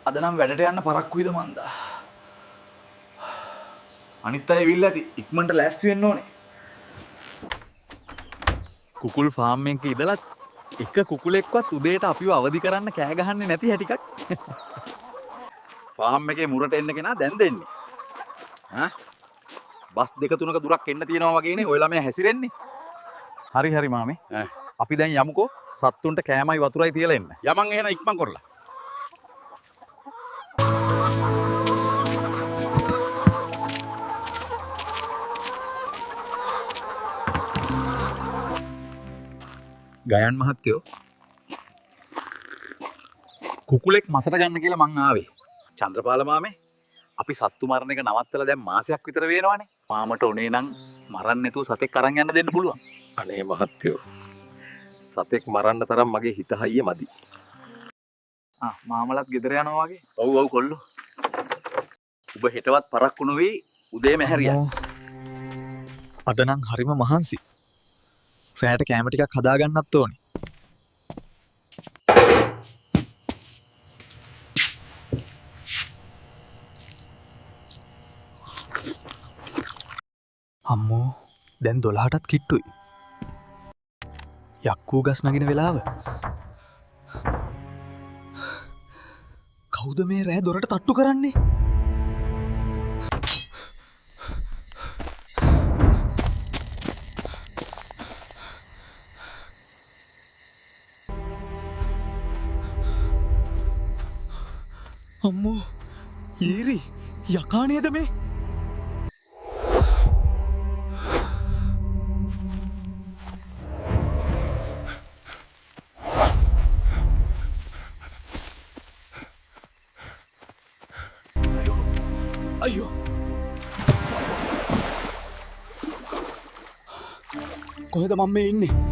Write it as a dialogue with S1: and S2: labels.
S1: අද නම් වැඩට යන්න පරක්කුයිද මන්දා. අනිත් අය විල්ල ඇති ඉක්මනට ලෑස්ති වෙන්න ඕනේ. කුකුල් ෆාම් එකක ඉඳලා එක කුකුලෙක්වත් උදේට අපිව අවදි කරන්න කෑ ගහන්නේ නැති හැටිකක්. ෆාම් එකේ මුරට එන්න කෙනා දැන් දෙන්නේ. ඈ බස් දෙක තුනක දුරක් එන්න තියෙනවා වගේනේ ඔය ළමයා හැසිරෙන්නේ. හරි හරි මාමේ. අපි දැන් යමුකෝ සත්තුන්ට කෑමයි වතුරයි තියලා එන්න.
S2: යමන් එහෙනම් ඉක්මන් කරලා.
S1: ගයන් මහත්තයෝ කුකුලෙක් මසට ගන්න කියලා මං ආවේ. චන්ද්‍රපාල මාමේ අපි සත්තු මරණ එක නවත්තලා දැන් මාසයක් විතර වෙනවනේ. මාමට උනේ නම් මරන්න නැතුව සතෙක් අරන් යන්න දෙන්න පුළුවන්.
S2: අනේ මහත්තයෝ. සතෙක් මරන්න තරම් මගේ හිත හයිය මදි.
S1: මාමලත් ගෙදර යනවා වගේ. ඔව් ඔව් කොල්ලෝ. ඔබ හෙටවත් පරක්කු නොවේ උදේම හැරියා. අද නම් හරිම මහන්සි. රැයට කැම ටිකක් හදාගන්නත් ඕනේ. අම්මෝ දැන් 12ටත් කිට්ටුයි. යක්කූ ගස් නගින වෙලාව. කවුද මේ රෑ දොරට තට්ටු කරන්නේ? අම්මෝ ඊරි යකා නේද මේ? අයියෝ කොහෙද මම මේ ඉන්නේ?